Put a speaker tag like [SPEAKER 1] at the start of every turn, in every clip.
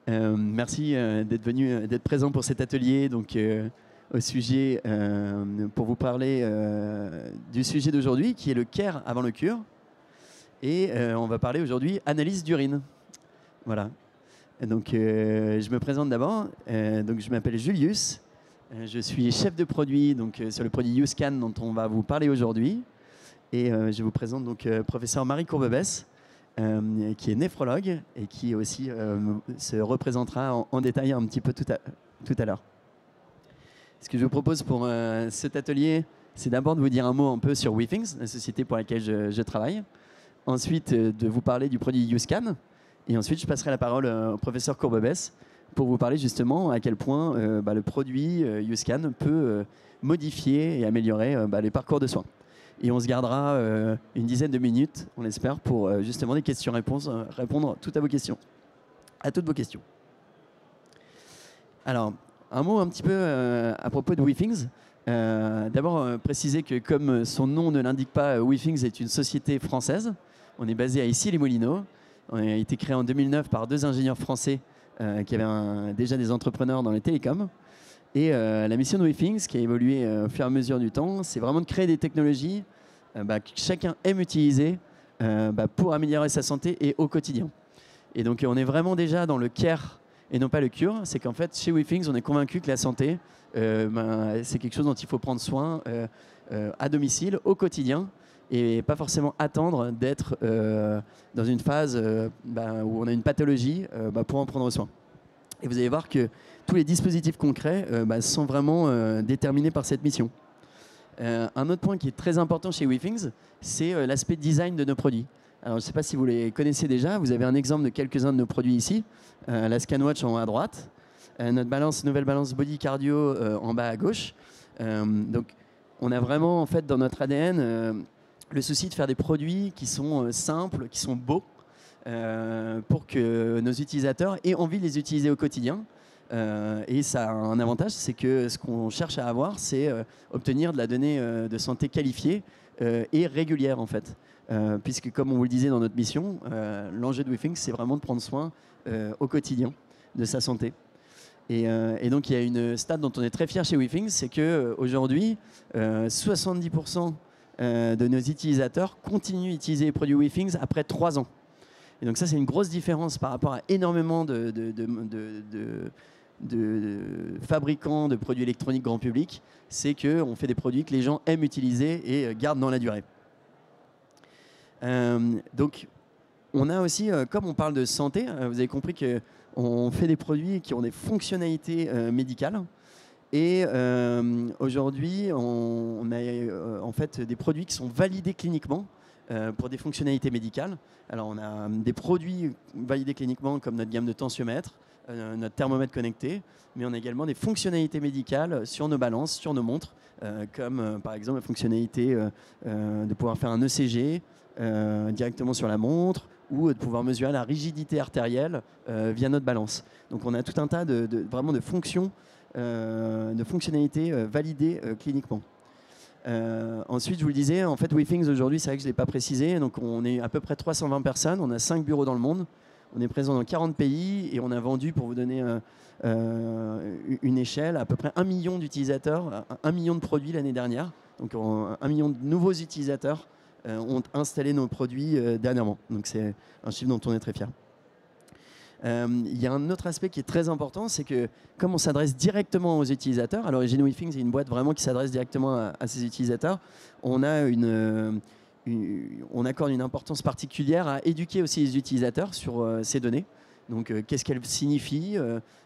[SPEAKER 1] Merci d'être présent pour cet atelier. Donc, au sujet, pour vous parler du sujet d'aujourd'hui, qui est le care avant le cure. Et on va parler aujourd'hui analyse d'urine. Voilà. Donc, je me présente d'abord. Donc, je m'appelle Julius. Je suis chef de produit donc, sur le produit YouScan dont on va vous parler aujourd'hui. Et je vous présente donc professeur Marie Courbebesse, qui est néphrologue et qui aussi se représentera en détail un petit peu tout à l'heure. Ce que je vous propose pour cet atelier, c'est d'abord de vous dire un mot un peu sur WeThings, la société pour laquelle je travaille. Ensuite, de vous parler du produit YouScan. Et ensuite, je passerai la parole au professeur Courbebesse pour vous parler justement à quel point le produit YouScan peut modifier et améliorer les parcours de soins. Et on se gardera une dizaine de minutes, on l'espère, pour justement des questions-réponses, répondre toutes vos questions. Alors, un mot un petit peu à propos de WeThings. D'abord, préciser que comme son nom ne l'indique pas, WeThings est une société française. On est basé à Issy-les-Moulineaux. On a été créé en 2009 par deux ingénieurs français qui avaient déjà des entrepreneurs dans les télécoms. Et la mission de WeThings, qui a évolué au fur et à mesure du temps, c'est vraiment de créer des technologies que chacun aime utiliser pour améliorer sa santé et au quotidien. Et donc on est vraiment déjà dans le care et non pas le cure. C'est qu'en fait, chez WeThings, on est convaincu que la santé, c'est quelque chose dont il faut prendre soin à domicile, au quotidien, et pas forcément attendre d'être dans une phase où on a une pathologie pour en prendre soin. Et vous allez voir que tous les dispositifs concrets sont vraiment déterminés par cette mission. Un autre point qui est très important chez WeThings, c'est l'aspect design de nos produits. Alors, je ne sais pas si vous les connaissez déjà. Vous avez un exemple de quelques-uns de nos produits ici. La ScanWatch en haut à droite. Notre nouvelle balance Body Cardio en bas à gauche. Donc, on a vraiment, en fait, dans notre ADN, le souci de faire des produits qui sont simples, qui sont beaux, pour que nos utilisateurs aient envie de les utiliser au quotidien. Et ça a un avantage, c'est que ce qu'on cherche à avoir, c'est obtenir de la donnée de santé qualifiée et régulière en fait. Puisque comme on vous le disait dans notre mission, l'enjeu de WeThings, c'est vraiment de prendre soin au quotidien de sa santé. Et donc il y a une stat dont on est très fier chez WeThings, c'est qu'aujourd'hui, 70% de nos utilisateurs continuent d'utiliser les produits WeThings après 3 ans. Et donc ça, c'est une grosse différence par rapport à énormément de fabricants de produits électroniques grand public. C'est qu'on fait des produits que les gens aiment utiliser et gardent dans la durée. Donc, on a aussi, comme on parle de santé, vous avez compris qu'on fait des produits qui ont des fonctionnalités médicales. Et aujourd'hui, on a en fait des produits qui sont validés cliniquement pour des fonctionnalités médicales. Alors, on a des produits validés cliniquement comme notre gamme de tensiomètre, notre thermomètre connecté, mais on a également des fonctionnalités médicales sur nos balances, sur nos montres, comme par exemple la fonctionnalité de pouvoir faire un ECG directement sur la montre ou de pouvoir mesurer la rigidité artérielle via notre balance. Donc, on a tout un tas vraiment de fonctions, de fonctionnalités validées cliniquement. Ensuite, je vous le disais, en fait, WeThings aujourd'hui, c'est vrai que je ne l'ai pas précisé, donc on est à peu près 320 personnes, on a 5 bureaux dans le monde, on est présent dans 40 pays et on a vendu, pour vous donner une échelle, à peu près 1 million d'utilisateurs, 1 million de produits l'année dernière. Donc 1 million de nouveaux utilisateurs ont installé nos produits dernièrement. Donc c'est un chiffre dont on est très fiers. Il y a un autre aspect qui est très important, c'est que comme on s'adresse directement aux utilisateurs, à l'origine WeThings est une boîte vraiment qui s'adresse directement à ses utilisateurs, on accorde une importance particulière à éduquer aussi les utilisateurs sur ces données. Donc qu'est-ce qu'elles signifient,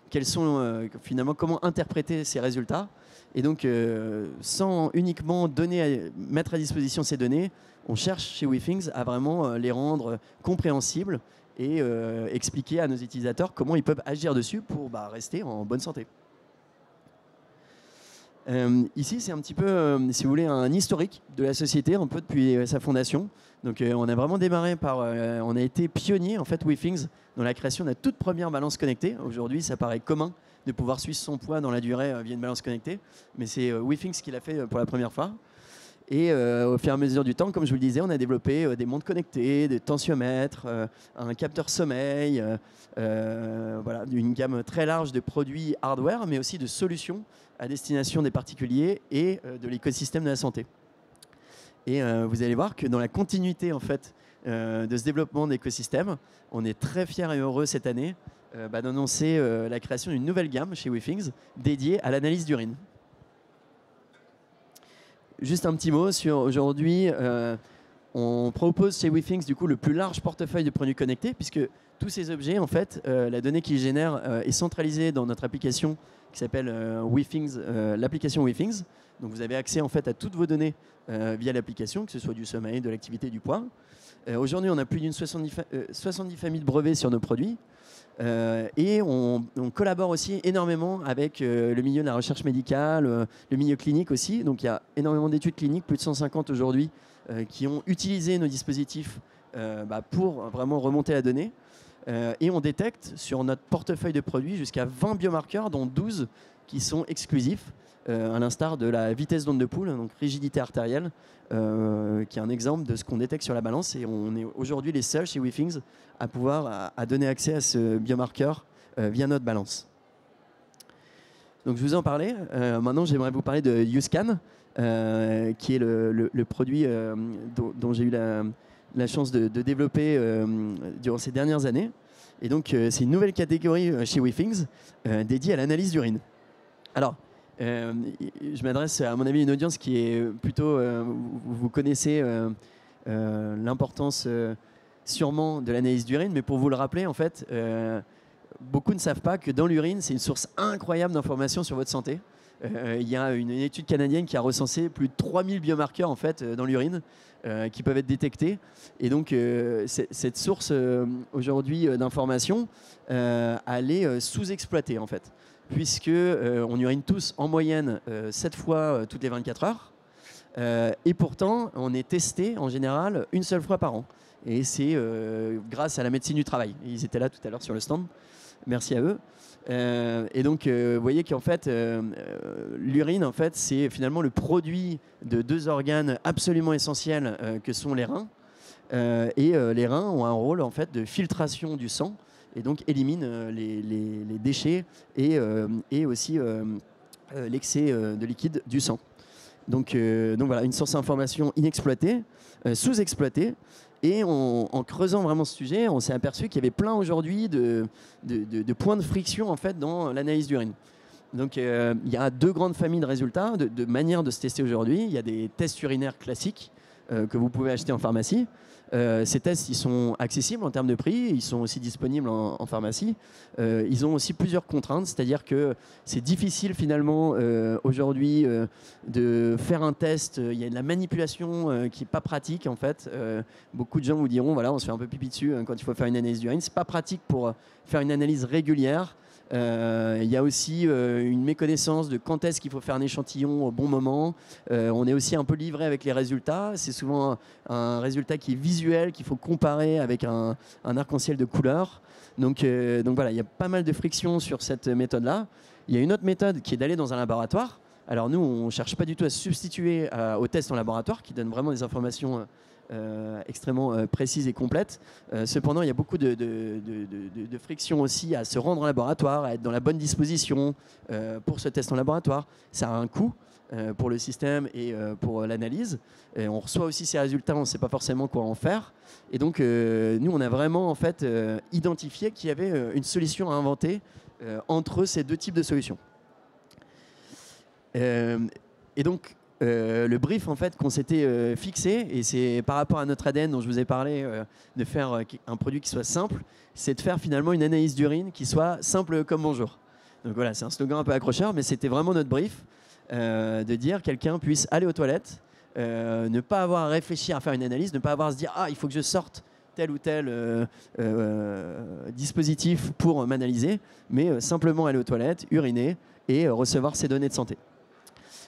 [SPEAKER 1] quels sont finalement comment interpréter ces résultats. Et donc sans uniquement mettre à disposition ces données, on cherche chez WeThings à vraiment les rendre compréhensibles et expliquer à nos utilisateurs comment ils peuvent agir dessus pour rester en bonne santé. Ici, c'est un petit peu, si vous voulez, un historique de la société, un peu depuis sa fondation. Donc, on a vraiment démarré on a été pionnier, en fait, WeThings, dans la création de la toute première balance connectée. Aujourd'hui, ça paraît commun de pouvoir suivre son poids dans la durée via une balance connectée, mais c'est WeThings qui l'a fait pour la première fois. Et au fur et à mesure du temps, comme je vous le disais, on a développé des montres connectées, des tensiomètres, un capteur sommeil, voilà, une gamme très large de produits hardware, mais aussi de solutions à destination des particuliers et de l'écosystème de la santé. Et vous allez voir que dans la continuité en fait, de ce développement d'écosystème, on est très fiers et heureux cette année d'annoncer la création d'une nouvelle gamme chez Withings dédiée à l'analyse d'urine. Juste un petit mot sur aujourd'hui, on propose chez Withings du coup le plus large portefeuille de produits connectés puisque tous ces objets, en fait, la donnée qu'ils génèrent est centralisée dans notre application qui s'appelle Withings, l'application Withings. Donc vous avez accès en fait à toutes vos données via l'application, que ce soit du sommeil, de l'activité, du poids. Aujourd'hui, on a plus d'une 70 familles de brevets sur nos produits. Et on collabore aussi énormément avec le milieu de la recherche médicale, le milieu clinique aussi. Donc il y a énormément d'études cliniques, plus de 150 aujourd'hui, qui ont utilisé nos dispositifs pour vraiment remonter la donnée. Et on détecte sur notre portefeuille de produits jusqu'à 20 biomarqueurs, dont 12 qui sont exclusifs, à l'instar de la vitesse d'onde de Poole, donc rigidité artérielle, qui est un exemple de ce qu'on détecte sur la balance. Et on est aujourd'hui les seuls chez Withings à pouvoir à donner accès à ce biomarqueur via notre balance. Donc je vous en parlais. Maintenant, j'aimerais vous parler de YouScan, qui est le produit dont j'ai eu la chance de développer durant ces dernières années. Et donc, c'est une nouvelle catégorie chez Withings dédiée à l'analyse d'urine. Alors, je m'adresse à mon avis à une audience qui est plutôt, vous connaissez l'importance sûrement de l'analyse d'urine, mais pour vous le rappeler, en fait, beaucoup ne savent pas que dans l'urine, c'est une source incroyable d'informations sur votre santé. Il y a une étude canadienne qui a recensé plus de 3000 biomarqueurs en fait, dans l'urine qui peuvent être détectés. Et donc, cette source aujourd'hui d'informations, elle est sous-exploitée en fait, puisque on urine tous en moyenne 7 fois toutes les 24 heures. Et pourtant, on est testé en général une seule fois par an. Et c'est grâce à la médecine du travail. Ils étaient là tout à l'heure sur le stand. Merci à eux. Et donc, vous voyez qu'en fait, l'urine, en fait, c'est finalement le produit de deux organes absolument essentiels que sont les reins. Et les reins ont un rôle en fait de filtration du sang et donc éliminent les déchets et aussi l'excès de liquide du sang. Donc voilà, une source d'information inexploitée, sous-exploitée. Et en creusant vraiment ce sujet, on s'est aperçu qu'il y avait plein aujourd'hui de points de friction en fait, dans l'analyse d'urine. Donc il y a deux grandes familles de résultats, de manières de se tester aujourd'hui. Il y a des tests urinaires classiques que vous pouvez acheter en pharmacie. Ces tests, ils sont accessibles en termes de prix, ils sont aussi disponibles en pharmacie. Ils ont aussi plusieurs contraintes, c'est-à-dire que c'est difficile finalement aujourd'hui de faire un test. Il y a de la manipulation qui n'est pas pratique en fait. Beaucoup de gens vous diront, voilà, on se fait un peu pipi dessus quand il faut faire une analyse d'urine. C'est pas pratique pour faire une analyse régulière. Il y a aussi une méconnaissance de quand est-ce qu'il faut faire un échantillon au bon moment. On est aussi un peu livré avec les résultats. C'est souvent un résultat qui est visuel, qu'il faut comparer avec un arc-en-ciel de couleurs. Donc voilà, il y a pas mal de friction sur cette méthode-là. Il y a une autre méthode qui est d'aller dans un laboratoire. Alors nous, on ne cherche pas du tout à se substituer aux tests en laboratoire qui donnent vraiment des informations extrêmement précises et complètes. Cependant, il y a beaucoup de friction aussi à se rendre en laboratoire, à être dans la bonne disposition pour ce test en laboratoire. Ça a un coût pour le système et pour l'analyse. On reçoit aussi ces résultats, on ne sait pas forcément quoi en faire. Et donc, nous, on a vraiment en fait, identifié qu'il y avait une solution à inventer entre ces deux types de solutions. Et donc, le brief en fait qu'on s'était fixé, et c'est par rapport à notre ADN dont je vous ai parlé, de faire un produit qui soit simple, c'est de faire finalement une analyse d'urine qui soit simple comme bonjour. Donc voilà, c'est un slogan un peu accrocheur, mais c'était vraiment notre brief, de dire quelqu'un puisse aller aux toilettes, ne pas avoir à réfléchir à faire une analyse, ne pas avoir à se dire ah il faut que je sorte tel ou tel dispositif pour m'analyser, mais simplement aller aux toilettes, uriner et recevoir ses données de santé.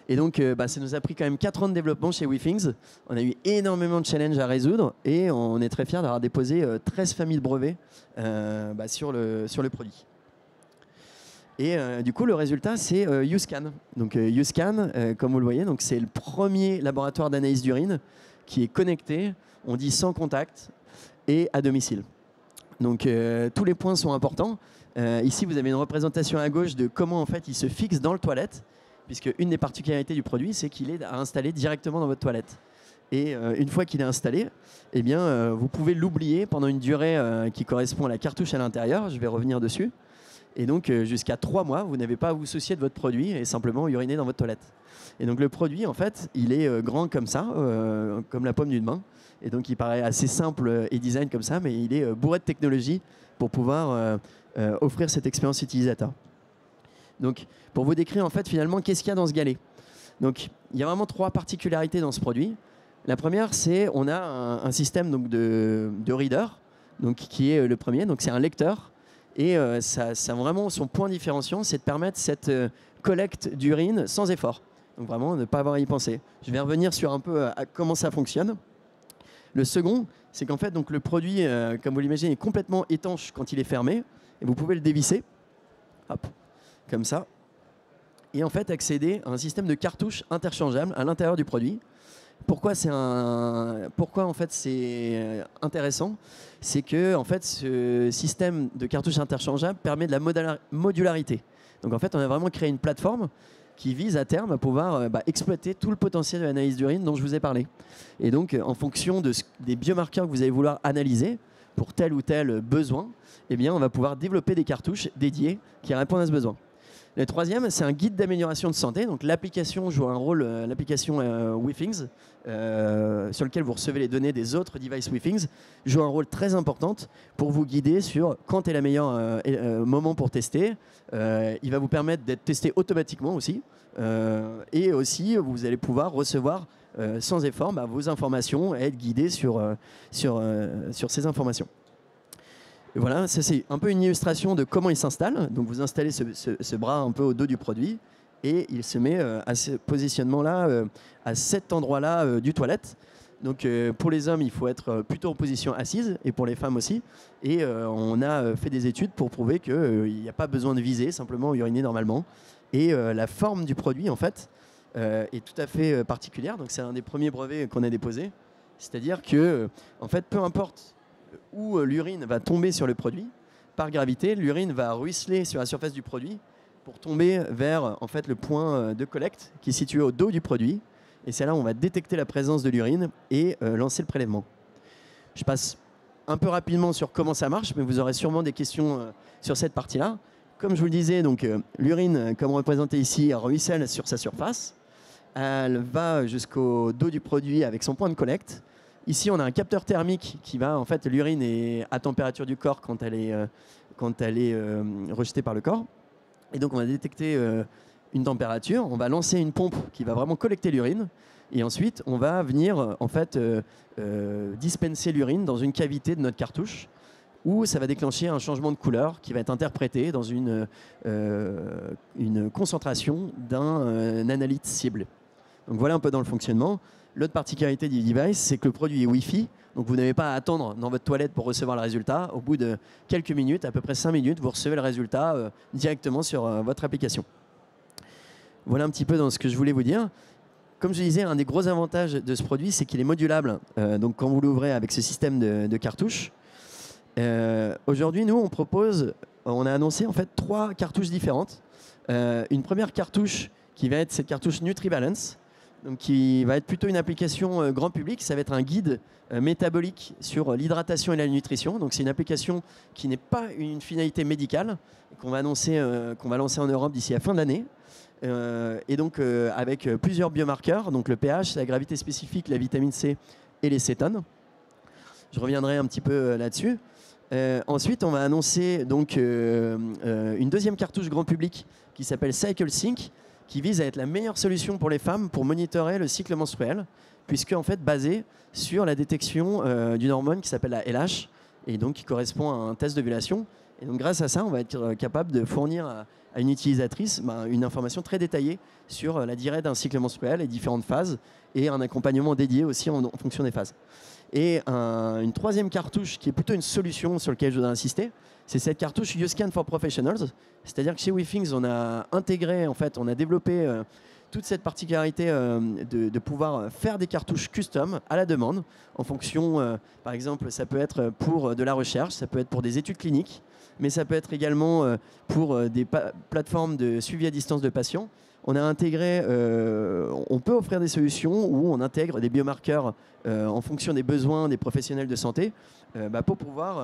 [SPEAKER 1] Et donc, ça nous a pris quand même 4 ans de développement chez Withings. On a eu énormément de challenges à résoudre et on est très fiers d'avoir déposé 13 familles de brevets sur le produit. Et du coup, le résultat, c'est YouScan. Donc YouScan, comme vous le voyez, c'est le premier laboratoire d'analyse d'urine qui est connecté, on dit sans contact, et à domicile. Donc tous les points sont importants. Ici, vous avez une représentation à gauche de comment en fait il se fixe dans le toilette, puisque une des particularités du produit, c'est qu'il est à installer directement dans votre toilette. Et une fois qu'il est installé, eh bien, vous pouvez l'oublier pendant une durée qui correspond à la cartouche à l'intérieur. Je vais revenir dessus. Et donc, jusqu'à 3 mois, vous n'avez pas à vous soucier de votre produit et simplement uriner dans votre toilette. Et donc, le produit, en fait, il est grand comme ça, comme la paume d'une main. Et donc, il paraît assez simple et design comme ça, mais il est bourré de technologie pour pouvoir offrir cette expérience utilisateur. Donc, pour vous décrire, en fait, finalement, qu'est-ce qu'il y a dans ce galet? Donc, il y a vraiment 3 particularités dans ce produit. La première, c'est on a un système donc, de reader, donc, qui est le premier. Donc, c'est un lecteur. Et ça vraiment, son point différenciant, c'est de permettre cette collecte d'urine sans effort. Donc vraiment, ne pas avoir à y penser. Je vais revenir sur un peu à comment ça fonctionne. Le second, c'est qu'en fait, donc, le produit, comme vous l'imaginez, est complètement étanche quand il est fermé. Et vous pouvez le dévisser, hop, comme ça. Et en fait, accéder à un système de cartouches interchangeables à l'intérieur du produit. Pourquoi en fait c'est intéressant? C'est que en fait ce système de cartouches interchangeables permet de la modularité. Donc en fait on a vraiment créé une plateforme qui vise à terme à pouvoir exploiter tout le potentiel de l'analyse d'urine dont je vous ai parlé. Et donc en fonction des biomarqueurs que vous allez vouloir analyser pour tel ou tel besoin, eh bien on va pouvoir développer des cartouches dédiées qui répondent à ce besoin. Le troisième, c'est un guide d'amélioration de santé. Donc l'application joue un rôle, l'application WeThings, sur lequel vous recevez les données des autres devices WeThings, joue un rôle très important pour vous guider sur quand est le meilleur moment pour tester. Il va vous permettre d'être testé automatiquement aussi. Et aussi, vous allez pouvoir recevoir sans effort vos informations et être guidé sur ces informations. Et voilà, ça c'est un peu une illustration de comment il s'installe. Donc vous installez ce bras un peu au dos du produit et il se met à ce positionnement-là, à cet endroit-là du toilette. Donc pour les hommes, il faut être plutôt en position assise et pour les femmes aussi. Et on a fait des études pour prouver qu'il n'y a pas besoin de viser, simplement uriner normalement. Et la forme du produit, en fait, est tout à fait particulière. Donc c'est un des premiers brevets qu'on a déposé. C'est-à-dire que, en fait, peu importe où l'urine va tomber sur le produit, par gravité, l'urine va ruisseler sur la surface du produit pour tomber vers en fait, le point de collecte qui est situé au dos du produit. Et c'est là où on va détecter la présence de l'urine et lancer le prélèvement. Je passe un peu rapidement sur comment ça marche, mais vous aurez sûrement des questions sur cette partie-là. Comme je vous le disais, l'urine, comme représenté ici, ruisselle sur sa surface. Elle va jusqu'au dos du produit avec son point de collecte. Ici, on a un capteur thermique qui va, en fait, l'urine est à température du corps quand elle est rejetée par le corps. Et donc, on va détecter une température. On va lancer une pompe qui va vraiment collecter l'urine. Et ensuite, on va venir, en fait, dispenser l'urine dans une cavité de notre cartouche où ça va déclencher un changement de couleur qui va être interprété dans une concentration d'un analyte cible. Donc, voilà un peu dans le fonctionnement. L'autre particularité du device, c'est que le produit est Wi-Fi. Donc, vous n'avez pas à attendre dans votre toilette pour recevoir le résultat. Au bout de quelques minutes, à peu près 5 minutes, vous recevez le résultat directement sur votre application. Voilà un petit peu dans ce que je voulais vous dire. Comme je disais, un des gros avantages de ce produit, c'est qu'il est modulable. Donc, quand vous l'ouvrez avec ce système de cartouches. Aujourd'hui, nous, on a annoncé en fait 3 cartouches différentes. Une première cartouche qui va être cette cartouche NutriBalance. Donc, qui va être plutôt une application grand public. Ça va être un guide métabolique sur l'hydratation et la nutrition. Donc c'est une application qui n'est pas une finalité médicale, qu'on va lancer en Europe d'ici la fin de l'année. Et donc avec plusieurs biomarqueurs, donc le pH, la gravité spécifique, la vitamine C et les cétones. Je reviendrai un petit peu là-dessus. Ensuite, on va annoncer donc, une deuxième cartouche grand public qui s'appelle CycleSync, qui vise à être la meilleure solution pour les femmes pour monitorer le cycle menstruel, puisque en fait basée sur la détection d'une hormone qui s'appelle la LH, et donc qui correspond à un test d'ovulation. Et donc grâce à ça, on va être capable de fournir à une utilisatrice une information très détaillée sur la durée d'un cycle menstruel, les différentes phases, et un accompagnement dédié aussi en fonction des phases. Et une troisième cartouche qui est plutôt une solution sur laquelle je voudrais insister, c'est cette cartouche YouScan for Professionals. C'est-à-dire que chez WeThings, on a intégré, en fait, on a développé toute cette particularité de pouvoir faire des cartouches custom à la demande en fonction, par exemple, ça peut être pour de la recherche, ça peut être pour des études cliniques, mais ça peut être également pour des plateformes de suivi à distance de patients. On a intégré, on peut offrir des solutions où on intègre des biomarqueurs en fonction des besoins des professionnels de santé pour pouvoir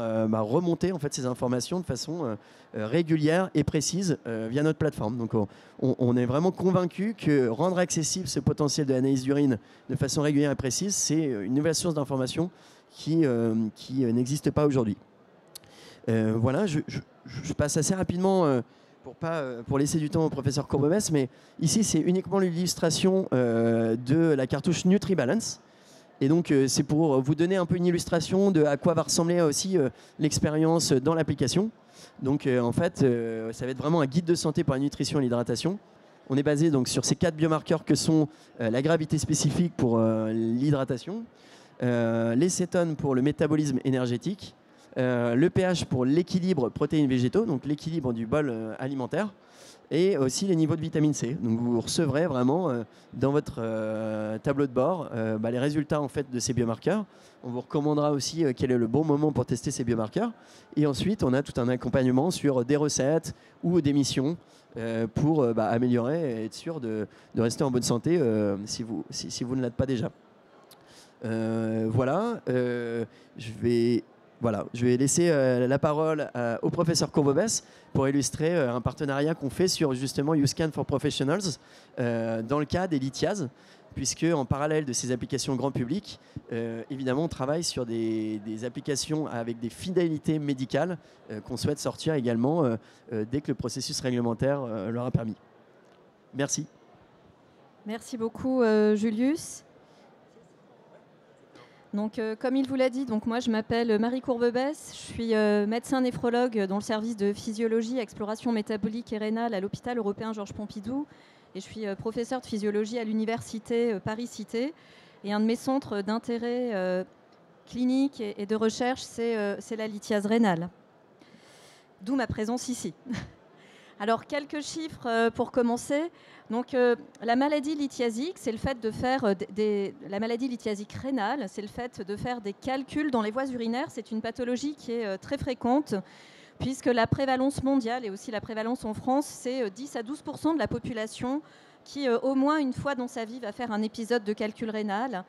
[SPEAKER 1] remonter en fait, ces informations de façon régulière et précise via notre plateforme. Donc on est vraiment convaincu que rendre accessible ce potentiel de l'analyse d'urine de façon régulière et précise, c'est une nouvelle source d'information qui n'existe pas aujourd'hui. Voilà, je passe assez rapidement pour laisser du temps au professeur Courbebesse, mais ici c'est uniquement l'illustration de la cartouche NutriBalance. Et donc c'est pour vous donner un peu une illustration de à quoi va ressembler aussi l'expérience dans l'application. Donc en fait, ça va être vraiment un guide de santé pour la nutrition et l'hydratation. On est basé donc sur ces 4 biomarqueurs que sont la gravité spécifique pour l'hydratation, les cétones pour le métabolisme énergétique, le pH pour l'équilibre protéines végétaux, donc l'équilibre du bol alimentaire, et aussi les niveaux de vitamine C. Donc vous recevrez vraiment dans votre tableau de bord les résultats en fait, de ces biomarqueurs. On vous recommandera aussi quel est le bon moment pour tester ces biomarqueurs. Et ensuite, on a tout un accompagnement sur des recettes ou des missions pour améliorer et être sûr de rester en bonne santé si vous ne l'êtes pas déjà. Voilà, je vais laisser la parole au professeur Courbebesse pour illustrer un partenariat qu'on fait sur justement YouScan for Professionals dans le cas des lithiases, puisque en parallèle de ces applications grand public, évidemment on travaille sur des applications avec des finalités médicales qu'on souhaite sortir également dès que le processus réglementaire leur a permis. Merci.
[SPEAKER 2] Merci beaucoup Julius. Donc, comme il vous l'a dit, donc moi je m'appelle Marie Courbebesse, je suis médecin néphrologue dans le service de physiologie, exploration métabolique et rénale à l'hôpital européen Georges Pompidou, et je suis professeure de physiologie à l'université Paris-Cité. Et un de mes centres d'intérêt clinique et de recherche, c'est la lithiase rénale, d'où ma présence ici. Alors, quelques chiffres pour commencer. Donc, la maladie lithiasique, c'est le fait de faire la maladie lithiasique rénale, c'est le fait de faire des calculs dans les voies urinaires. C'est une pathologie qui est très fréquente, puisque la prévalence mondiale et aussi la prévalence en France, c'est 10 à 12% de la population qui, au moins une fois dans sa vie, va faire un épisode de calcul rénal.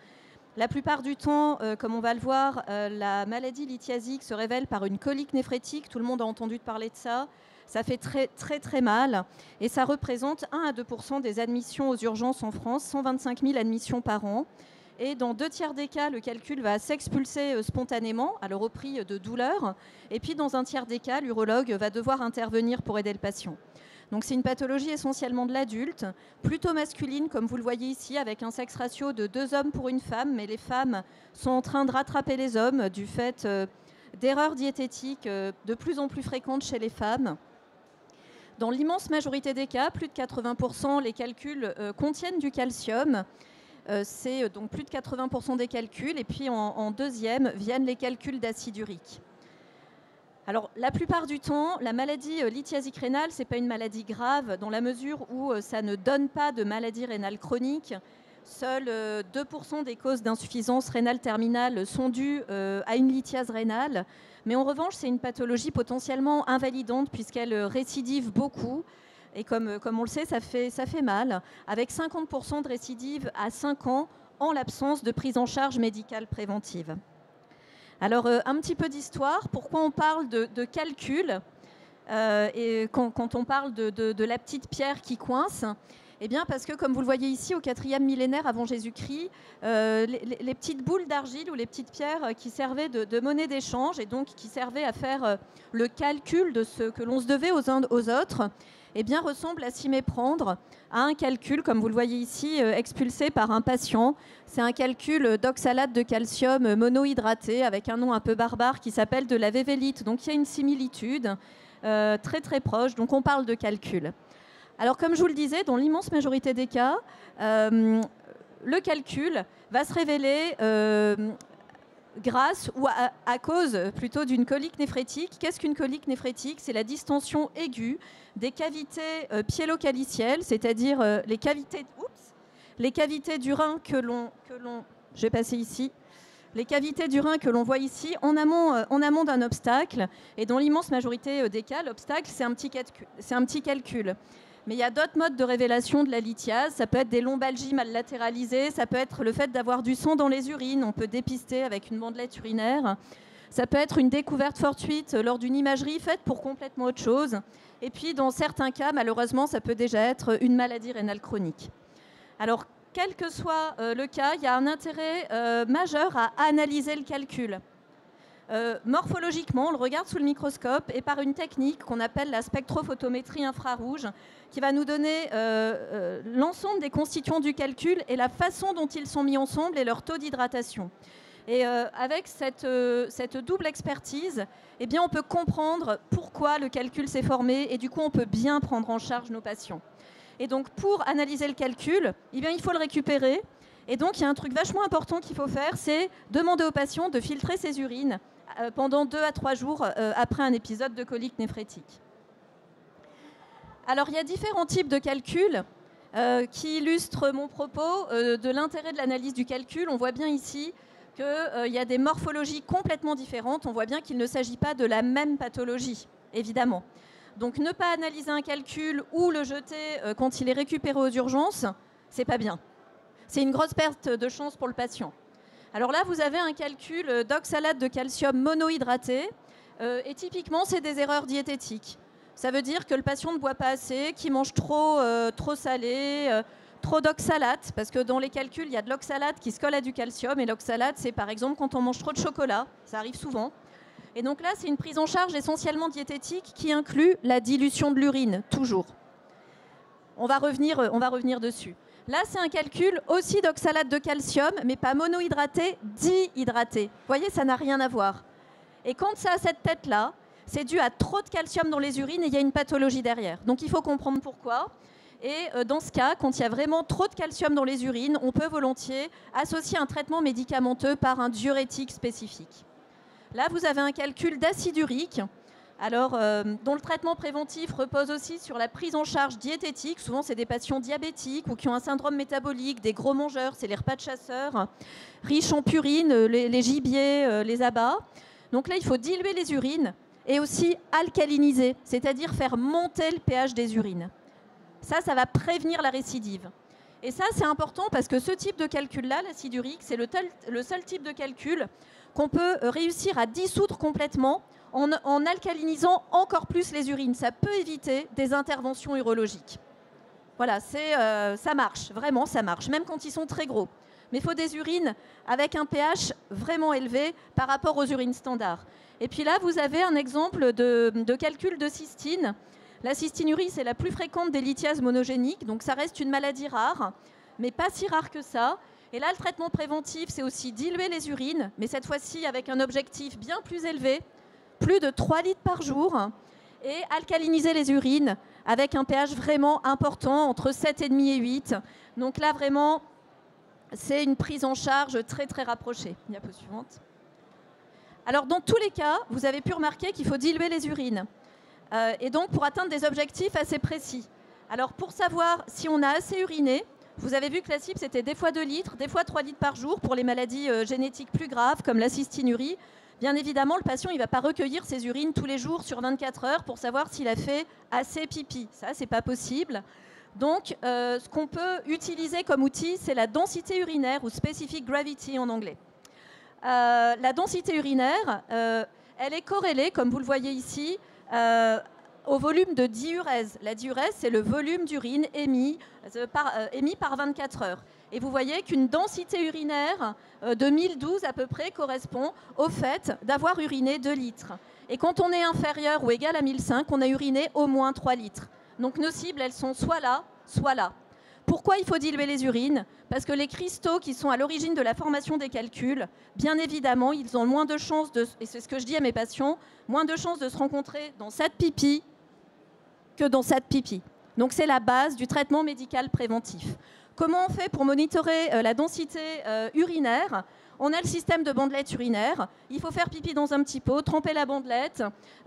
[SPEAKER 2] La plupart du temps, comme on va le voir, la maladie lithiasique se révèle par une colique néphrétique. Tout le monde a entendu parler de ça. Ça fait très, très, très mal et ça représente 1 à 2% des admissions aux urgences en France, 125 000 admissions par an. Et dans 2 tiers des cas, le calcul va s'expulser spontanément, alors au prix de douleur. Et puis dans 1 tiers des cas, l'urologue va devoir intervenir pour aider le patient. Donc c'est une pathologie essentiellement de l'adulte, plutôt masculine, comme vous le voyez ici, avec un sexe ratio de 2 hommes pour 1 femme. Mais les femmes sont en train de rattraper les hommes du fait d'erreurs diététiques de plus en plus fréquentes chez les femmes. Dans l'immense majorité des cas, plus de 80%, les calculs contiennent du calcium. C'est donc plus de 80% des calculs. Et puis en deuxième viennent les calculs d'acide urique. Alors la plupart du temps, la maladie lithiasique rénale, ce n'est pas une maladie grave dans la mesure où ça ne donne pas de maladie rénale chronique. Seuls 2% des causes d'insuffisance rénale terminale sont dues à une lithiase rénale. Mais en revanche, c'est une pathologie potentiellement invalidante puisqu'elle récidive beaucoup. Et comme on le sait, ça fait mal, avec 50% de récidive à 5 ans en l'absence de prise en charge médicale préventive. Alors, un petit peu d'histoire. Pourquoi on parle de calcul et quand on parle de la petite pierre qui coince? Eh bien, parce que, comme vous le voyez ici, au 4e millénaire avant Jésus-Christ, les petites boules d'argile ou les petites pierres qui servaient de monnaie d'échange et donc qui servaient à faire le calcul de ce que l'on se devait aux uns aux autres, eh bien, ressemblent à s'y méprendre à un calcul, comme vous le voyez ici, expulsé par un patient. C'est un calcul d'oxalate de calcium monohydraté avec un nom un peu barbare qui s'appelle de la vévélite. Donc, il y a une similitude très, très proche. Donc, on parle de calcul. Alors, comme je vous le disais, dans l'immense majorité des cas, le calcul va se révéler grâce ou à cause plutôt d'une colique néphrétique. Qu'est-ce qu'une colique néphrétique? C'est la distension aiguë des cavités pyélocalicielles, c'est-à-dire les cavités du rein je vais passer ici, les cavités du rein que l'on voit ici en amont d'un obstacle. Et dans l'immense majorité des cas, l'obstacle, c'est un petit calcul. Mais il y a d'autres modes de révélation de la lithiase. Ça peut être des lombalgies mal latéralisées, ça peut être le fait d'avoir du sang dans les urines, on peut dépister avec une bandelette urinaire. Ça peut être une découverte fortuite lors d'une imagerie faite pour complètement autre chose. Et puis, dans certains cas, malheureusement, ça peut déjà être une maladie rénale chronique. Alors, quel que soit le cas, il y a un intérêt majeur à analyser le calcul. Morphologiquement, on le regarde sous le microscope et par une technique qu'on appelle la spectrophotométrie infrarouge, qui va nous donner l'ensemble des constituants du calcul et la façon dont ils sont mis ensemble et leur taux d'hydratation. Et avec cette double expertise, eh bien, on peut comprendre pourquoi le calcul s'est formé et du coup, on peut bien prendre en charge nos patients. Et donc, pour analyser le calcul, eh bien, il faut le récupérer. Et donc, il y a un truc vachement important qu'il faut faire, c'est demander au patient de filtrer ses urines pendant 2 à 3 jours après un épisode de colique néphrétique. Alors, il y a différents types de calculs qui illustrent mon propos de l'intérêt de l'analyse du calcul. On voit bien ici qu'il y a des morphologies complètement différentes. On voit bien qu'il ne s'agit pas de la même pathologie, évidemment. Donc, ne pas analyser un calcul ou le jeter quand il est récupéré aux urgences, c'est pas bien. C'est une grosse perte de chance pour le patient. Alors là, vous avez un calcul d'oxalate de calcium monohydraté. Et typiquement, c'est des erreurs diététiques. Ça veut dire que le patient ne boit pas assez, qu'il mange trop salé, trop d'oxalate. Parce que dans les calculs, il y a de l'oxalate qui se colle à du calcium. Et l'oxalate, c'est par exemple quand on mange trop de chocolat. Ça arrive souvent. Et donc là, c'est une prise en charge essentiellement diététique qui inclut la dilution de l'urine, toujours. On va revenir dessus. Là, c'est un calcul aussi d'oxalate de calcium, mais pas monohydraté, dihydraté. Vous voyez, ça n'a rien à voir. Et quand ça a cette tête-là, c'est dû à trop de calcium dans les urines et il y a une pathologie derrière. Donc il faut comprendre pourquoi. Et dans ce cas, quand il y a vraiment trop de calcium dans les urines, on peut volontiers associer un traitement médicamenteux par un diurétique spécifique. Là, vous avez un calcul d'acide urique, dont le traitement préventif repose aussi sur la prise en charge diététique. Souvent, c'est des patients diabétiques ou qui ont un syndrome métabolique, des gros mangeurs, c'est les repas de chasseurs, riches en purine, les gibiers, les abats. Donc là, il faut diluer les urines et aussi alcaliniser, c'est-à-dire faire monter le pH des urines. Ça va prévenir la récidive. Et ça, c'est important parce que ce type de calcul-là, l'acide urique, c'est le seul type de calcul qu'on peut réussir à dissoudre complètement en alcalinisant encore plus les urines. Ça peut éviter des interventions urologiques. Voilà, ça marche, vraiment ça marche, même quand ils sont très gros. Mais il faut des urines avec un pH vraiment élevé par rapport aux urines standards. Et puis là, vous avez un exemple de calcul de cystine. La cystinurie, c'est la plus fréquente des lithiases monogéniques, donc ça reste une maladie rare, mais pas si rare que ça. Et là, le traitement préventif, c'est aussi diluer les urines, mais cette fois-ci avec un objectif bien plus élevé, plus de 3 litres par jour, et alcaliniser les urines avec un pH vraiment important, entre 7,5 et 8. Donc là, vraiment, c'est une prise en charge très, très rapprochée. Diapo suivante. Alors, dans tous les cas, vous avez pu remarquer qu'il faut diluer les urines. Et donc, pour atteindre des objectifs assez précis. Alors, pour savoir si on a assez uriné, vous avez vu que la cible, c'était des fois 2 litres, des fois 3 litres par jour pour les maladies génétiques plus graves, comme la cystinurie. Bien évidemment, le patient, il ne va pas recueillir ses urines tous les jours sur 24 heures pour savoir s'il a fait assez pipi. Ça, ce n'est pas possible. Donc, ce qu'on peut utiliser comme outil, c'est la densité urinaire, ou specific gravity en anglais. La densité urinaire, elle est corrélée, comme vous le voyez ici, au volume de diurèse. La diurèse, c'est le volume d'urine émis par 24 heures. Et vous voyez qu'une densité urinaire de 1012 à peu près correspond au fait d'avoir uriné 2 litres. Et quand on est inférieur ou égal à 1005, on a uriné au moins 3 litres. Donc nos cibles, elles sont soit là, soit là. Pourquoi il faut diluer les urines? Parce que les cristaux qui sont à l'origine de la formation des calculs, bien évidemment, ils ont moins de chances, et c'est ce que je dis à mes patients, moins de chances de se rencontrer dans cette pipi que dans cette pipi. Donc c'est la base du traitement médical préventif. Comment on fait pour monitorer la densité urinaire? On a le système de bandelettes urinaires. Il faut faire pipi dans un petit pot, tremper la bandelette,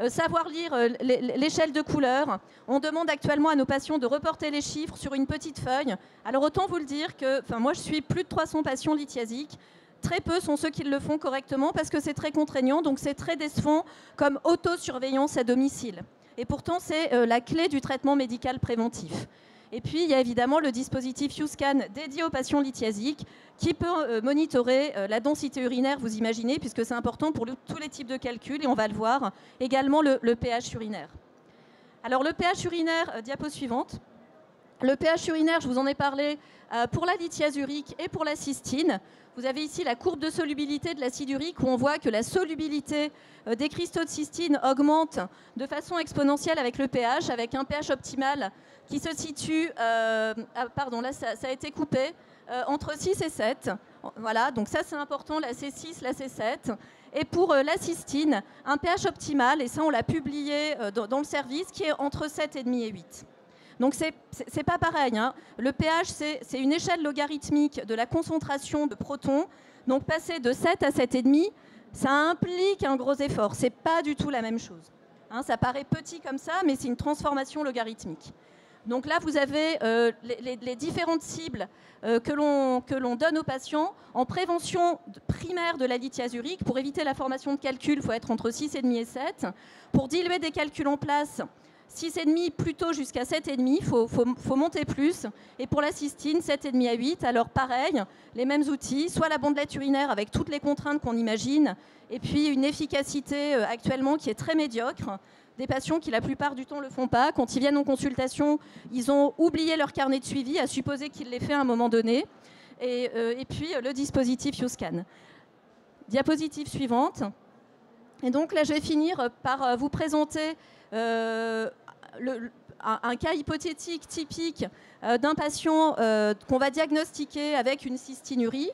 [SPEAKER 2] savoir lire l'échelle de couleur. On demande actuellement à nos patients de reporter les chiffres sur une petite feuille. Alors autant vous le dire que moi je suis plus de 300 patients lithiasiques. Très peu sont ceux qui le font correctement parce que c'est très contraignant, donc c'est très décevant comme autosurveillance à domicile. Et pourtant c'est la clé du traitement médical préventif. Et puis, il y a évidemment le dispositif YouScan dédié aux patients lithiasiques qui peut monitorer la densité urinaire, vous imaginez, puisque c'est important pour tous les types de calculs, et on va le voir, également le pH urinaire. Alors, le pH urinaire, diapo suivante. Le pH urinaire, je vous en ai parlé pour la lithiase urique et pour la cystine. Vous avez ici la courbe de solubilité de l'acide urique où on voit que la solubilité des cristaux de cystine augmente de façon exponentielle avec le pH, avec un pH optimal qui se situe, pardon, là ça a été coupé, entre 6 et 7. Voilà, donc ça c'est important, la C6, la C7. Et pour la cystine, un pH optimal, et ça on l'a publié dans le service, qui est entre 7,5 et 8. Donc c'est pas pareil, hein. Le pH, c'est une échelle logarithmique de la concentration de protons. Donc passer de 7 à 7,5, ça implique un gros effort. C'est pas du tout la même chose. Hein, ça paraît petit comme ça, mais c'est une transformation logarithmique. Donc là, vous avez les différentes cibles que l'on donne aux patients en prévention primaire de la lithiase urique. Pour éviter la formation de calculs, il faut être entre 6,5 et 7. Pour diluer des calculs en place, 6,5 plutôt jusqu'à 7,5, il faut monter plus. Et pour la cystine, 7,5 à 8. Alors pareil, les mêmes outils, soit la bandelette urinaire avec toutes les contraintes qu'on imagine, et puis une efficacité actuellement qui est très médiocre. Des patients qui la plupart du temps ne le font pas. Quand ils viennent en consultation, ils ont oublié leur carnet de suivi, à supposer qu'ils l'aient fait à un moment donné. Et puis le dispositif YouScan. Diapositive suivante. Et donc là, je vais finir par vous présenter un cas hypothétique typique d'un patient qu'on va diagnostiquer avec une cystinurie.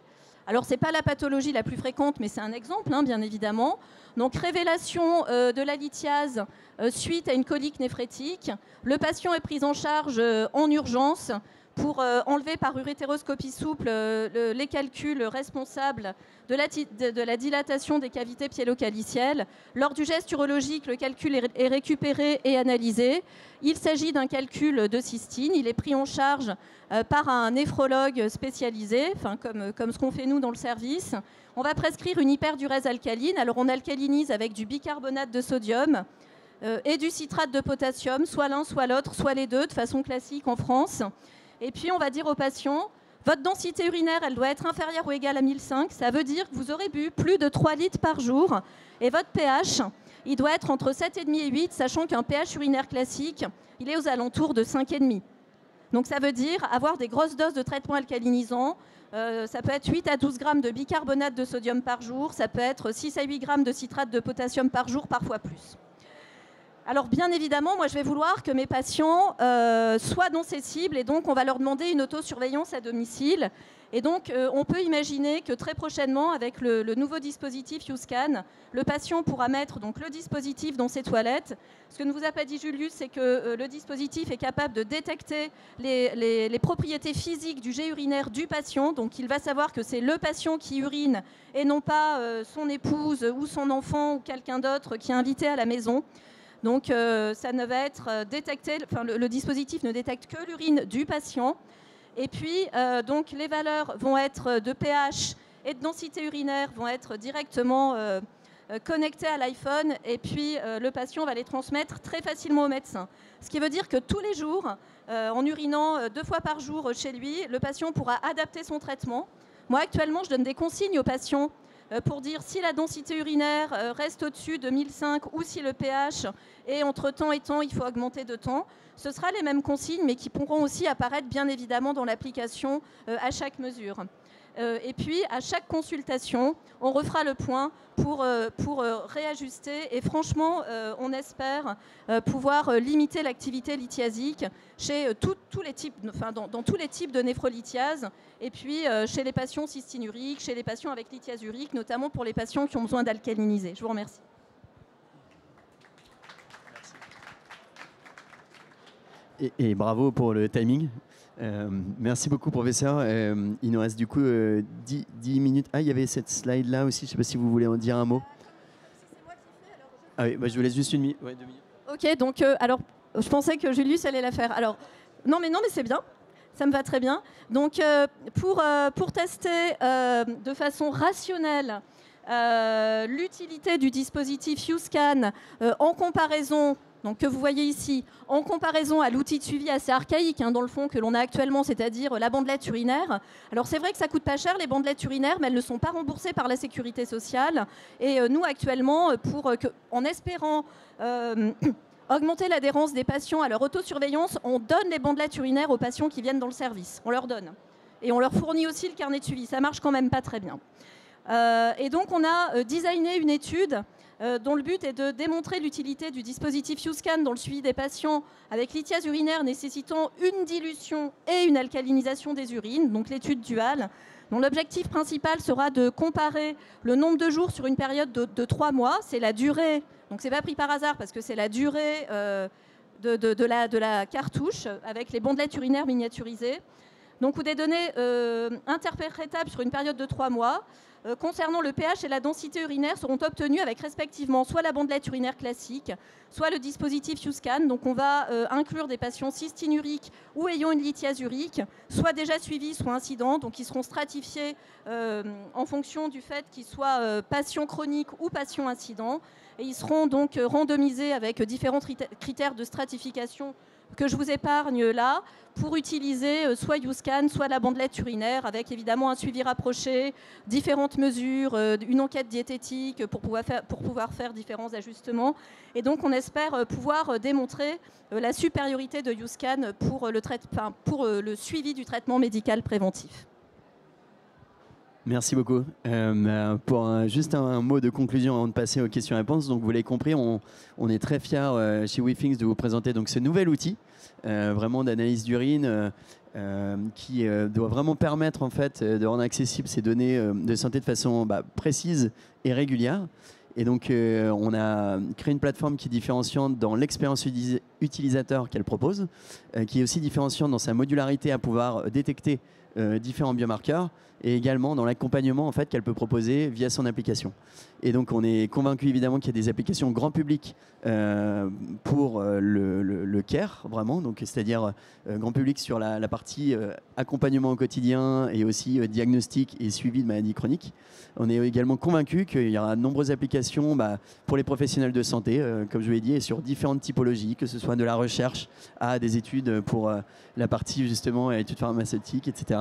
[SPEAKER 2] Alors, ce n'est pas la pathologie la plus fréquente, mais c'est un exemple, hein, bien évidemment. Donc, révélation de la lithiase suite à une colique néphrétique. Le patient est pris en charge en urgence pour enlever par urétéroscopie souple les calculs responsables de la dilatation des cavités pyélocalicielles. Lors du geste urologique, le calcul est récupéré et analysé. Il s'agit d'un calcul de cystine. Il est pris en charge par un néphrologue spécialisé, comme ce qu'on fait nous dans le service. On va prescrire une hyperdurèse alcaline. Alors on alcalinise avec du bicarbonate de sodium et du citrate de potassium, soit l'un, soit l'autre, soit les deux, de façon classique en France. Et puis, on va dire aux patients, votre densité urinaire, elle doit être inférieure ou égale à 1005. Ça veut dire que vous aurez bu plus de 3 litres par jour. Et votre pH, il doit être entre 7,5 et 8, sachant qu'un pH urinaire classique, il est aux alentours de 5,5. Donc, ça veut dire avoir des grosses doses de traitement alcalinisant. Ça peut être 8 à 12 grammes de bicarbonate de sodium par jour. Ça peut être 6 à 8 grammes de citrate de potassium par jour, parfois plus. Alors bien évidemment, moi je vais vouloir que mes patients soient dans ces cibles et donc on va leur demander une autosurveillance à domicile. Et donc on peut imaginer que très prochainement, avec le nouveau dispositif YouScan, le patient pourra mettre donc, le dispositif dans ses toilettes. Ce que ne vous a pas dit Julius, c'est que le dispositif est capable de détecter les propriétés physiques du jet urinaire du patient. Donc il va savoir que c'est le patient qui urine et non pas son épouse ou son enfant ou quelqu'un d'autre qui est invité à la maison. Donc, ça ne va être détecté, le dispositif ne détecte que l'urine du patient. Et puis, donc, les valeurs vont être de pH et de densité urinaire vont être directement connectées à l'iPhone. Et puis, le patient va les transmettre très facilement au médecin. Ce qui veut dire que tous les jours, en urinant 2 fois par jour chez lui, le patient pourra adapter son traitement. Moi, actuellement, je donne des consignes aux patients pour dire si la densité urinaire reste au-dessus de 1005 ou si le pH est entre temps et temps, il faut augmenter de temps. Ce sera les mêmes consignes, mais qui pourront aussi apparaître bien évidemment dans l'application à chaque mesure. Et puis, à chaque consultation, on refera le point pour réajuster. Et franchement, on espère pouvoir limiter l'activité lithiasique chez tous les types, dans tous les types de néphrolithiase. Et puis, chez les patients cystinuriques, chez les patients avec lithiase urique, notamment pour les patients qui ont besoin d'alcaliniser. Je vous remercie.
[SPEAKER 1] Et bravo pour le timing. Merci beaucoup, professeur. Il nous reste du coup 10 minutes. Ah, il y avait cette slide-là aussi. Je ne sais pas si vous voulez en dire un mot. Ah oui, bah, je vous laisse juste 2 minutes.
[SPEAKER 2] Ok, donc alors, je pensais que Julius allait la faire. Alors, non, mais c'est bien. Ça me va très bien. Donc, pour tester de façon rationnelle l'utilité du dispositif YouScan en comparaison, donc que vous voyez ici, en comparaison à l'outil de suivi assez archaïque, dans le fond, que l'on a actuellement, c'est-à-dire la bandelette urinaire. Alors, c'est vrai que ça coûte pas cher, les bandelettes urinaires, mais elles ne sont pas remboursées par la sécurité sociale. Et nous, actuellement, en espérant augmenter l'adhérence des patients à leur autosurveillance, on donne les bandelettes urinaires aux patients qui viennent dans le service. On leur donne. Et on leur fournit aussi le carnet de suivi. Ça marche quand même pas très bien. Et donc, on a designé une étude dont le but est de démontrer l'utilité du dispositif YouScan dans le suivi des patients avec lithiase urinaire nécessitant une dilution et une alcalinisation des urines, donc l'étude duale, dont l'objectif principal sera de comparer le nombre de jours sur une période de 3 mois. C'est la durée, donc c'est pas pris par hasard parce que c'est la durée de la cartouche avec les bandelettes urinaires miniaturisées. Donc, ou des données interprétables sur une période de 3 mois concernant le pH et la densité urinaire seront obtenues avec respectivement soit la bandelette urinaire classique, soit le dispositif YouScan. Donc, on va inclure des patients cystinuriques ou ayant une lithiase urique, soit déjà suivis, soit incidents. Donc, ils seront stratifiés en fonction du fait qu'ils soient patients chroniques ou patients incidents. Et ils seront donc randomisés avec différents critères de stratification que je vous épargne là, pour utiliser soit YouScan, soit la bandelette urinaire, avec évidemment un suivi rapproché, différentes mesures, une enquête diététique pour pouvoir faire différents ajustements. Et donc, on espère pouvoir démontrer la supériorité de YouScan pour le suivi du traitement médical préventif.
[SPEAKER 1] Merci beaucoup. Pour juste un mot de conclusion avant de passer aux questions-réponses. Donc, vous l'avez compris, on est très fiers chez WeThings de vous présenter donc, ce nouvel outil vraiment d'analyse d'urine qui doit vraiment permettre en fait, de rendre accessibles ces données de santé de façon précise et régulière. Et donc, on a créé une plateforme qui est différenciante dans l'expérience utilisateur qu'elle propose, qui est aussi différenciante dans sa modularité à pouvoir détecter différents biomarqueurs et également dans l'accompagnement en fait, qu'elle peut proposer via son application. Et donc, on est convaincu évidemment qu'il y a des applications grand public pour le care, vraiment, donc c'est-à-dire grand public sur la partie accompagnement au quotidien et aussi diagnostic et suivi de maladies chroniques. On est également convaincu qu'il y aura de nombreuses applications pour les professionnels de santé, comme je vous l'ai dit, et sur différentes typologies, que ce soit de la recherche à des études pour la partie justement études pharmaceutiques, etc.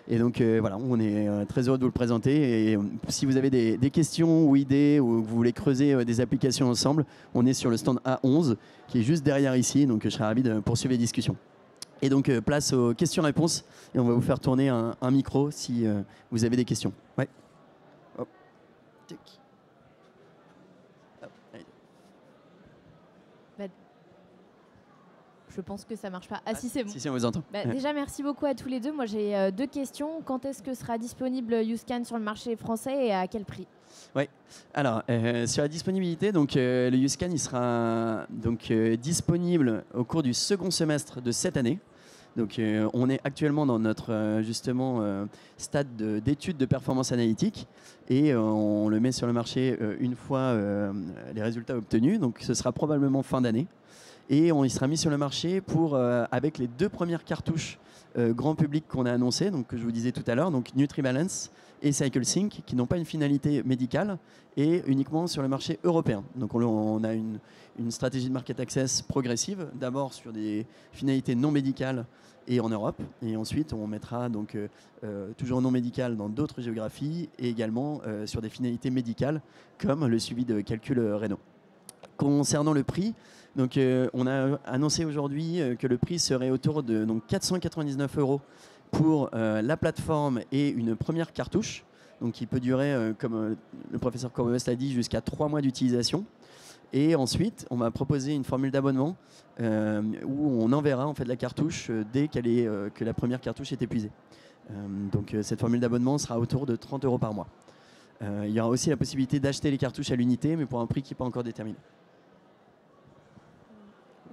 [SPEAKER 1] Et donc voilà, on est très heureux de vous le présenter. Et si vous avez des questions ou idées ou que vous voulez creuser des applications ensemble, on est sur le stand A11 qui est juste derrière ici. Donc je serais ravi de poursuivre les discussions. Et donc place aux questions-réponses et on va vous faire tourner un micro si vous avez des questions. Ouais. Hop. Tic. Hop. Allez.
[SPEAKER 3] Je pense que ça marche pas. Ah si, c'est bon.
[SPEAKER 1] Si, on vous entend.
[SPEAKER 3] Déjà, merci beaucoup à tous les deux. Moi, j'ai 2 questions. Quand est-ce que sera disponible YouScan sur le marché français et à quel prix ?
[SPEAKER 1] Oui. Alors, sur la disponibilité, donc, le YouScan il sera donc, disponible au cours du second semestre de cette année. Donc, on est actuellement dans notre justement stade d'étude de performance analytique et on le met sur le marché une fois les résultats obtenus. Donc, ce sera probablement fin d'année. Et il sera mis sur le marché avec les 2 premières cartouches grand public qu'on a annoncées, donc que je vous disais tout à l'heure, donc NutriBalance et CycleSync, qui n'ont pas une finalité médicale et uniquement sur le marché européen. Donc on a une stratégie de market access progressive, d'abord sur des finalités non médicales et en Europe, et ensuite on mettra donc toujours non médicales dans d'autres géographies et également sur des finalités médicales comme le suivi de calculs rénaux. Concernant le prix, donc, on a annoncé aujourd'hui que le prix serait autour de 499 € pour la plateforme et une première cartouche, donc qui peut durer, comme le professeur Courbebesse l'a dit, jusqu'à 3 mois d'utilisation. Et ensuite, on va proposer une formule d'abonnement où on enverra en fait, la cartouche dès que la première cartouche est épuisée. Donc, cette formule d'abonnement sera autour de 30 € par mois. Il y aura aussi la possibilité d'acheter les cartouches à l'unité, mais pour un prix qui n'est pas encore déterminé.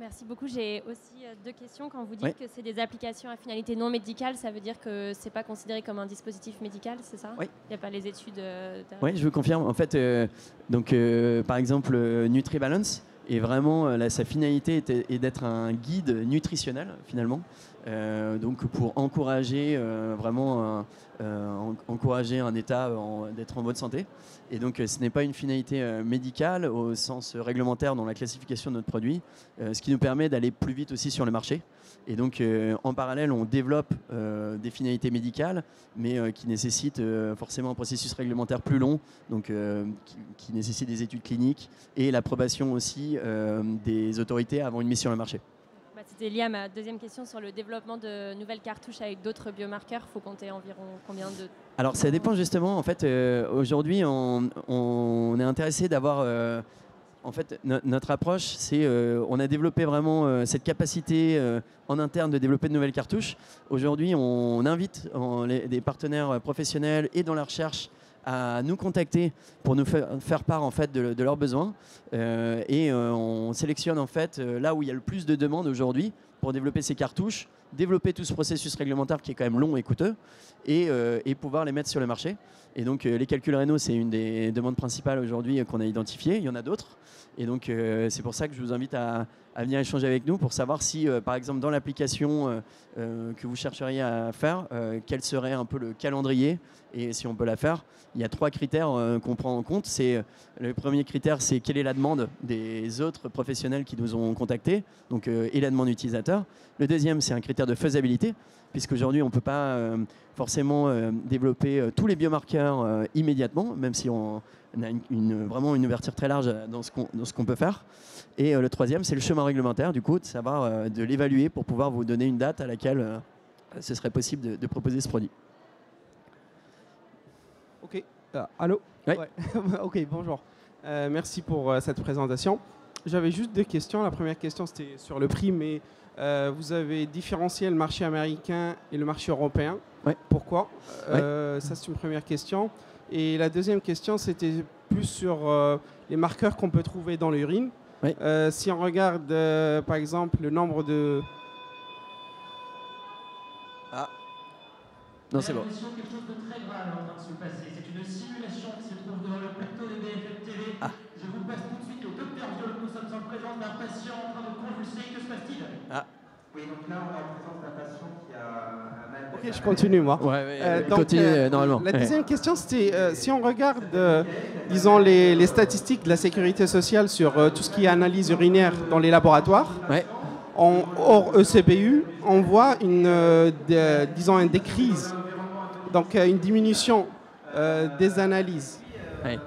[SPEAKER 4] Merci beaucoup. J'ai aussi deux questions. Quand vous dites que c'est des applications à finalité non médicale, ça veut dire que c'est pas considéré comme un dispositif médical, c'est ça?
[SPEAKER 1] Oui.
[SPEAKER 4] Il n'y a pas les études
[SPEAKER 1] Oui, je vous confirme. En fait, par exemple, NutriBalance est vraiment sa finalité est d'être un guide nutritionnel finalement. Donc pour encourager encourager un état d'être en bonne santé. Et donc ce n'est pas une finalité médicale au sens réglementaire dans la classification de notre produit, ce qui nous permet d'aller plus vite aussi sur le marché. Et donc en parallèle, on développe des finalités médicales, mais qui nécessitent forcément un processus réglementaire plus long, donc qui nécessite des études cliniques et l'approbation aussi des autorités avant une mise sur le marché.
[SPEAKER 4] C'était lié à ma deuxième question sur le développement de nouvelles cartouches avec d'autres biomarqueurs. Il faut compter environ combien de...
[SPEAKER 1] Alors ça dépend justement. En fait, aujourd'hui, on est intéressé d'avoir... en fait, notre approche, c'est on a développé vraiment cette capacité en interne de développer de nouvelles cartouches. Aujourd'hui, on invite des partenaires professionnels et dans la recherche à nous contacter pour nous faire part en fait de leurs besoins et on sélectionne en fait là où il y a le plus de demandes aujourd'hui pour développer ces cartouches, développer tout ce processus réglementaire qui est quand même long et coûteux et pouvoir les mettre sur le marché. Et donc les calculs rénaux, c'est une des demandes principales aujourd'hui qu'on a identifiées. Il y en a d'autres. Et donc c'est pour ça que je vous invite à venir échanger avec nous pour savoir si, par exemple, dans l'application que vous chercheriez à faire, quel serait un peu le calendrier et si on peut la faire. Il y a 3 critères qu'on prend en compte. Le premier critère, c'est quelle est la demande des autres professionnels qui nous ont contactés, donc, et la demande utilisateur. Le deuxième, c'est un critère de faisabilité, puisqu'aujourd'hui, on ne peut pas forcément développer tous les biomarqueurs immédiatement, même si on a vraiment une ouverture très large dans ce qu'on peut faire. Et le troisième, c'est le chemin réglementaire, du coup, de savoir de l'évaluer pour pouvoir vous donner une date à laquelle ce serait possible de proposer ce produit.
[SPEAKER 5] Ok, allô?
[SPEAKER 1] Oui.
[SPEAKER 5] Ouais. Ok, bonjour. Merci pour cette présentation. J'avais juste 2 questions. La première question, c'était sur le prix, mais vous avez différencié le marché américain et le marché européen.
[SPEAKER 1] Ouais.
[SPEAKER 5] Pourquoi? Ça, c'est une première question. Et la deuxième question, c'était plus sur les marqueurs qu'on peut trouver dans l'urine.
[SPEAKER 1] Oui.
[SPEAKER 5] Si on regarde, par exemple, le nombre de...
[SPEAKER 1] Ah. Non, c'est bon.
[SPEAKER 6] Quelque chose de très grave est en train de se passer. C'est une simulation qui se trouve devant le plateau de BFM TV.
[SPEAKER 1] Ah.
[SPEAKER 6] Je vous passe tout de suite au docteur Viol. Nous sommes en présence d'un patient en train de convulser. Que se passe-t-il?
[SPEAKER 1] Ah.
[SPEAKER 7] Oui, donc là, on est en présence d'un patient qui a un mal.
[SPEAKER 5] Ok, je continue, moi.
[SPEAKER 1] Continue normalement.
[SPEAKER 5] La deuxième question, c'était si on regarde, disons, les statistiques de la sécurité sociale sur tout ce qui est analyse urinaire dans les laboratoires, hors ECBU, on voit disons, une décrise, donc une diminution des analyses.
[SPEAKER 1] Ouais.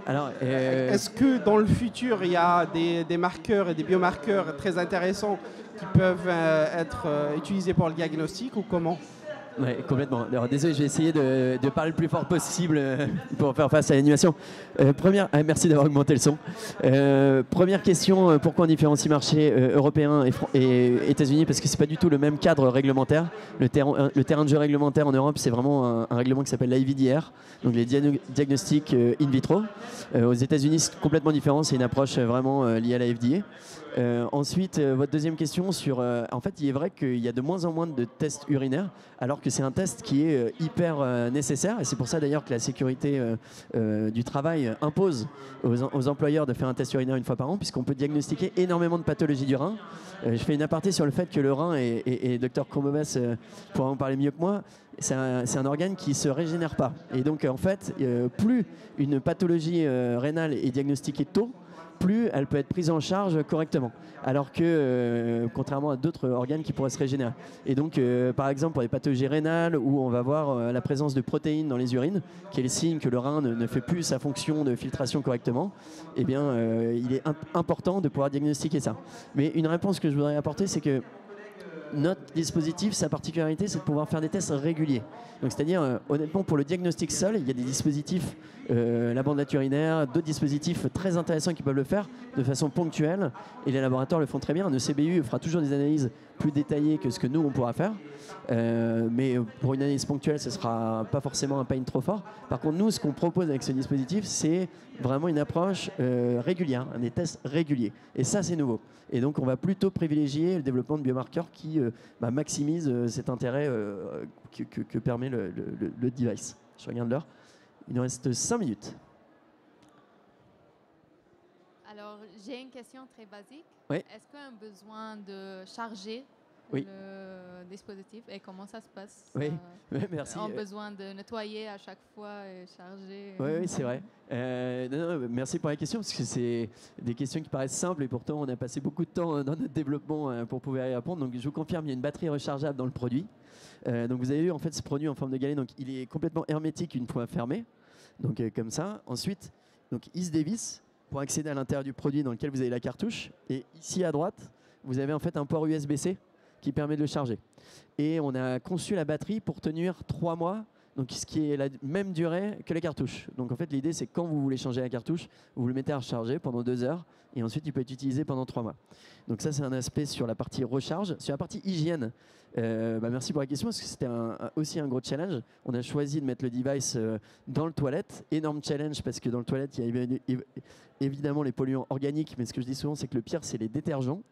[SPEAKER 1] Alors,
[SPEAKER 5] est-ce que dans le futur, il y a des marqueurs et des biomarqueurs très intéressants qui peuvent être utilisés pour le diagnostic ou comment?
[SPEAKER 1] Oui, complètement. Alors, désolé, je vais essayer de parler le plus fort possible pour faire face à l'animation. Merci d'avoir augmenté le son. Première question, pourquoi on différencie marché européen et États-Unis? Parce que ce n'est pas du tout le même cadre réglementaire. Le terrain de jeu réglementaire en Europe, c'est vraiment un règlement qui s'appelle l'IVDR, donc les diagnostics in vitro. Aux États-Unis, c'est complètement différent. C'est une approche vraiment liée à la FDA. Ensuite, votre deuxième question sur... en fait, il est vrai qu'il y a de moins en moins de tests urinaires, alors que c'est un test qui est hyper nécessaire. Et c'est pour ça d'ailleurs que la sécurité du travail impose aux employeurs de faire un test urinaire une fois par an, puisqu'on peut diagnostiquer énormément de pathologies du rein. Je fais une aparté sur le fait que le rein, et Dr Courbebas pourra en parler mieux que moi, c'est un organe qui ne se régénère pas. Et donc, en fait, plus une pathologie rénale est diagnostiquée tôt, plus elle peut être prise en charge correctement. Alors que, contrairement à d'autres organes qui pourraient se régénérer. Et donc, par exemple, pour les pathologies rénales, où on va voir la présence de protéines dans les urines, qui est le signe que le rein ne fait plus sa fonction de filtration correctement, eh bien, il est important de pouvoir diagnostiquer ça. Mais une réponse que je voudrais apporter, c'est que notre dispositif, sa particularité, c'est de pouvoir faire des tests réguliers. Donc, c'est-à-dire, honnêtement, pour le diagnostic seul, il y a des dispositifs, la bande urinaire, d'autres dispositifs très intéressants qui peuvent le faire de façon ponctuelle. Et les laboratoires le font très bien. Un ECBU fera toujours des analyses plus détaillées que ce que nous, on pourra faire. Mais pour une analyse ponctuelle, ce ne sera pas forcément un pain trop fort. Par contre, nous, ce qu'on propose avec ce dispositif, c'est vraiment une approche régulière, des tests réguliers. Et ça, c'est nouveau. Et donc, on va plutôt privilégier le développement de biomarqueurs qui maximisent cet intérêt que permet le device. Je regarde l'heure. Il nous reste 5 minutes.
[SPEAKER 8] Alors, j'ai une question très basique.
[SPEAKER 1] Oui.
[SPEAKER 8] Est-ce qu'on a besoin de charger le dispositif et comment ça se passe?
[SPEAKER 1] Oui, merci.
[SPEAKER 8] On a besoin de nettoyer à chaque fois et charger.
[SPEAKER 1] Oui, c'est vrai. Merci pour la question, parce que c'est des questions qui paraissent simples et pourtant on a passé beaucoup de temps dans notre développement pour pouvoir y répondre. Donc je vous confirme, il y a une batterie rechargeable dans le produit. Donc vous avez vu en fait ce produit en forme de galet, donc il est complètement hermétique une fois fermé, donc comme ça. Ensuite, donc il se dévisse pour accéder à l'intérieur du produit dans lequel vous avez la cartouche. Et ici à droite, vous avez en fait un port USB-C qui permet de le charger. Et on a conçu la batterie pour tenir 3 mois, donc ce qui est la même durée que les cartouches. Donc en fait l'idée c'est quand vous voulez changer la cartouche, vous le mettez à recharger pendant 2 heures et ensuite il peut être utilisé pendant 3 mois. Donc ça c'est un aspect sur la partie recharge. Sur la partie hygiène, merci pour la question parce que c'était aussi un gros challenge. On a choisi de mettre le device dans le toilette. Énorme challenge parce que dans le toilette il y a évidemment les polluants organiques, mais ce que je dis souvent c'est que le pire c'est les détergents,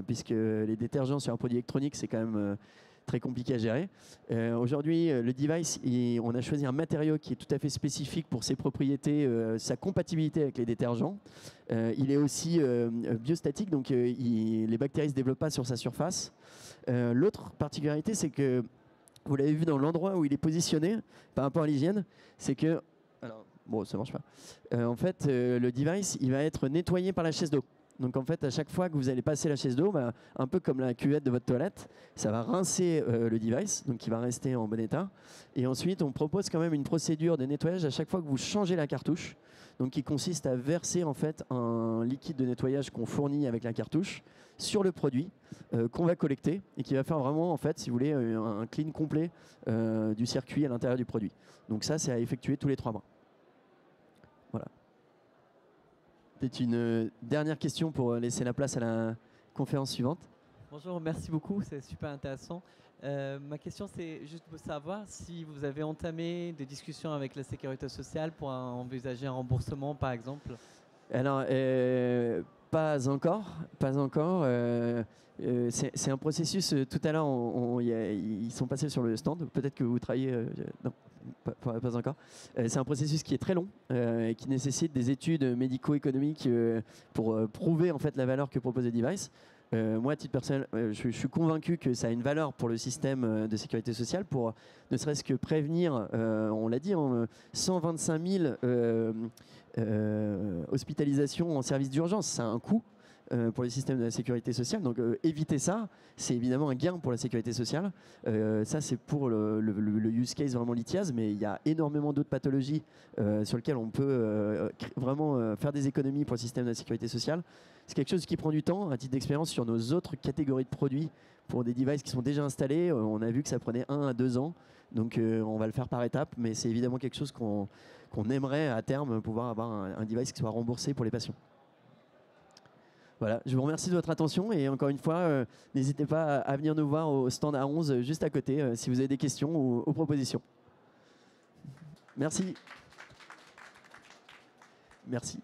[SPEAKER 1] puisque les détergents sur un produit électronique c'est quand même très compliqué à gérer. Aujourd'hui, le device, on a choisi un matériau qui est tout à fait spécifique pour ses propriétés, sa compatibilité avec les détergents. Il est aussi biostatique, donc les bactéries ne se développent pas sur sa surface. L'autre particularité, c'est que, vous l'avez vu dans l'endroit où il est positionné par rapport à l'hygiène, c'est que... Alors, bon, ça ne marche pas. En fait, le device, il va être nettoyé par la chaise d'eau. Donc en fait, à chaque fois que vous allez passer la chaise d'eau, un peu comme la cuvette de votre toilette, ça va rincer le device, donc il va rester en bon état. Et ensuite, on propose quand même une procédure de nettoyage à chaque fois que vous changez la cartouche, donc qui consiste à verser en fait un liquide de nettoyage qu'on fournit avec la cartouche sur le produit qu'on va collecter et qui va faire vraiment, en fait, si vous voulez, un clean complet du circuit à l'intérieur du produit. Donc ça, c'est à effectuer tous les 3 mois. Voilà. Peut-être une dernière question pour laisser la place à la conférence suivante.
[SPEAKER 9] Bonjour, merci beaucoup, c'est super intéressant. Ma question, c'est juste pour savoir si vous avez entamé des discussions avec la sécurité sociale pour envisager un remboursement, par exemple.
[SPEAKER 1] Alors, pas encore. C'est un processus. Tout à l'heure, ils sont passés sur le stand. Peut-être que vous travaillez. Non, pas encore. C'est un processus qui est très long et qui nécessite des études médico-économiques pour prouver en fait la valeur que propose le device. Moi, à titre personnel, je suis convaincu que ça a une valeur pour le système de sécurité sociale, pour ne serait-ce que prévenir, on l'a dit, 125 000 hospitalisations en service d'urgence. Ça a un coût pour les systèmes de la sécurité sociale. Donc éviter ça, c'est évidemment un gain pour la sécurité sociale. Ça, c'est pour le use case vraiment lithiase, mais il y a énormément d'autres pathologies sur lesquelles on peut vraiment faire des économies pour le système de la sécurité sociale. C'est quelque chose qui prend du temps. À titre d'expérience, sur nos autres catégories de produits, pour des devices qui sont déjà installés, on a vu que ça prenait 1 à 2 ans. Donc on va le faire par étapes, mais c'est évidemment quelque chose qu'on aimerait à terme pouvoir avoir un device qui soit remboursé pour les patients. Voilà, je vous remercie de votre attention et encore une fois, n'hésitez pas à venir nous voir au stand A11 juste à côté si vous avez des questions ou propositions. Merci. Merci.